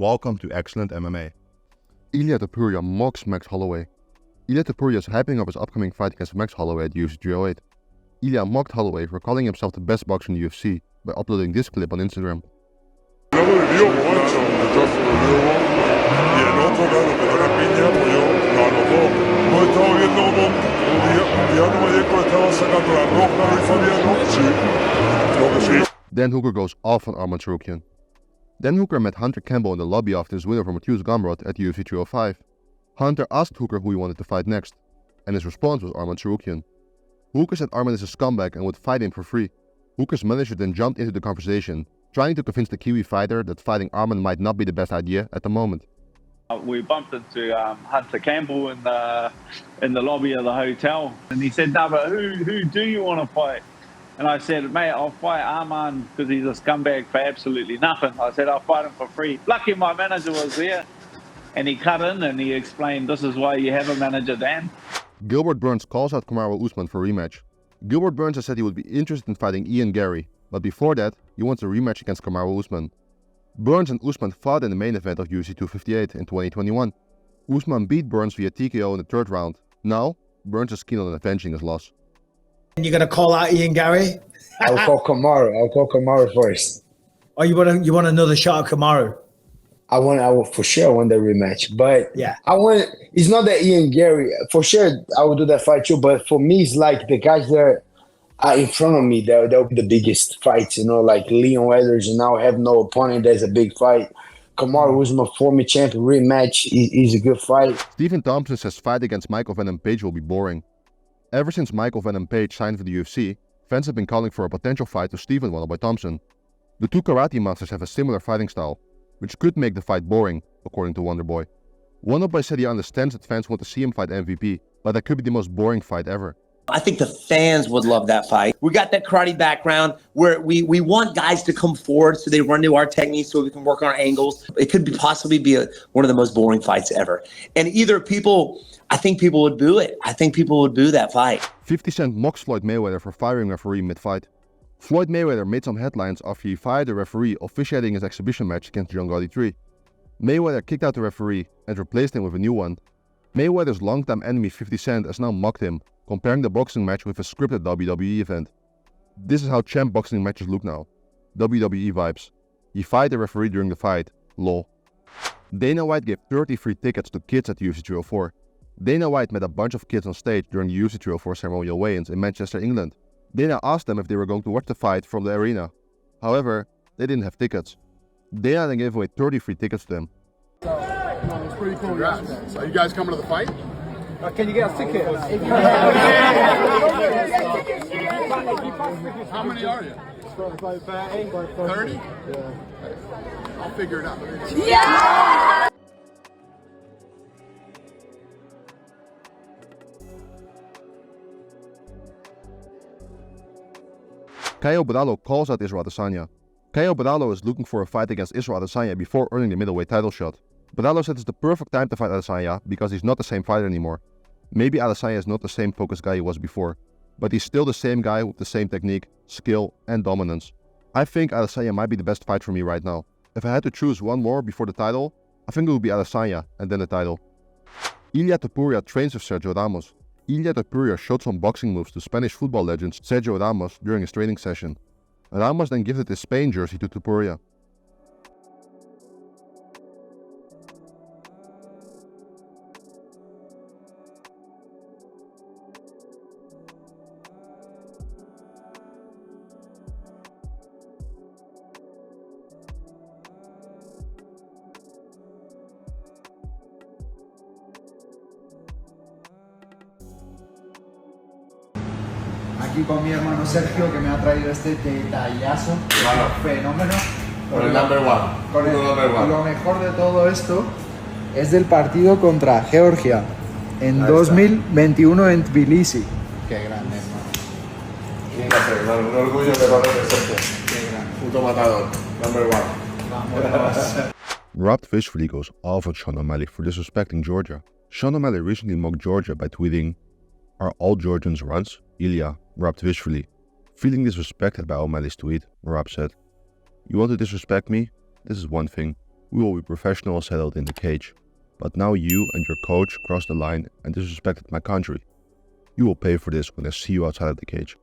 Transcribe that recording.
Welcome to Excellent MMA. Ilia Topuria mocks Max Holloway. Ilia Topuria is hyping up his upcoming fight against Max Holloway at UFC 308. Ilia mocked Holloway for calling himself the best boxer in the UFC by uploading this clip on Instagram. Dan Hooker goes off on Arman Tsarukyan. Dan Hooker met Hunter Campbell in the lobby after his winner from Matthews Gamrot at UFC 305. Hunter asked Hooker who he wanted to fight next, and his response was Arman Tsarukyan. Hooker said Arman is a scumbag and would fight him for free. Hooker's manager then jumped into the conversation, trying to convince the Kiwi fighter that fighting Arman might not be the best idea at the moment. We bumped into Hunter Campbell in the lobby of the hotel, and he said, "No, but who do you want to fight?" And I said, "Mate, I'll fight Arman because he's a scumbag for absolutely nothing." I said, "I'll fight him for free." Lucky my manager was there, and he cut in and he explained, "This is why you have a manager, Dan." Gilbert Burns calls out Kamaru Usman for a rematch. Gilbert Burns has said he would be interested in fighting Ian Gary, but before that, he wants a rematch against Kamaru Usman. Burns and Usman fought in the main event of UFC 258 in 2021. Usman beat Burns via TKO in the third round. Now, Burns is keen on avenging his loss. You're gonna call out Ian Gary? I'll call Kamaru first. Oh, you want another shot at Kamaru? I will for sure want the rematch, but yeah, it's not that Ian Gary, for sure I will do that fight too, but for me it's like the guys that are in front of me, they'll be the biggest fights, like Leon Edwards, and now have no opponent, that's a big fight. Kamaru Usman, former champion, rematch is a good fight. Stephen Thompson says fight against Michael Venom Page will be boring. Ever since Michael Venom Page signed for the UFC, fans have been calling for a potential fight to Stephen won by Thompson. The two karate monsters have a similar fighting style, which could make the fight boring, according to Wonderboy. Wonderboy said he understands that fans want to see him fight MVP, but that could be the most boring fight ever. I think the fans would love that fight. We got that karate background where we want guys to come forward so they run to our techniques so we can work on our angles. It could possibly be one of the most boring fights ever. And I think people would boo it. I think people would boo that fight. 50 Cent mocks Floyd Mayweather for firing referee mid-fight. Floyd Mayweather made some headlines after he fired the referee officiating his exhibition match against John Gotti 3. Mayweather kicked out the referee and replaced him with a new one. Mayweather's longtime enemy 50 Cent has now mocked him, comparing the boxing match with a scripted WWE event. This is how champ boxing matches look now. WWE vibes. He fired the referee during the fight. Lol. Dana White gave 30 free tickets to kids at UFC 304. Dana White met a bunch of kids on stage during the UFC 304 ceremonial weigh-ins in Manchester, England. Dana asked them if they were going to watch the fight from the arena. However, they didn't have tickets. Dana then gave away 30 free tickets to them. It's pretty cool. So are you guys coming to the fight? Can you get us tickets? How many are you? 30? Yeah. I'll figure it out. Yeah! Caio Bralo calls out Israel Adesanya. Caio Bralo is looking for a fight against Israel Adesanya before earning the middleweight title shot. Bralo said it's the perfect time to fight Adesanya because he's not the same fighter anymore. Maybe Adesanya is not the same focused guy he was before, but he's still the same guy with the same technique, skill, and dominance. I think Adesanya might be the best fight for me right now. If I had to choose one more before the title, I think it would be Adesanya and then the title. Ilia Topuria trains with Sergio Ramos. Ilia Topuria showed some boxing moves to Spanish football legend Sergio Ramos during his training session. Ramos then gifted his Spain jersey to Topuria. Aquí con mi hermano Sergio, que me ha traído este detallazo, fenómeno. Con el number one. Con el number one. Lo mejor de todo esto es del partido contra Georgia en 2021 en Tbilisi. Qué grande, hermano. Un placer, hermano. Un orgullo de conocer Sergio. Qué grande. Puto matador. Number one. Vamos. Rob Fishfully goes off on Sean O'Malley for disrespecting Georgia. Sean O'Malley recently mocked Georgia by tweeting, "Are all Georgians runts?" Ilya robbed visually. Feeling disrespected by O'Malley's tweet, Merab said, "You want to disrespect me? This is one thing. We will be professional and settled in the cage. But now you and your coach crossed the line and disrespected my country. You will pay for this when I see you outside of the cage.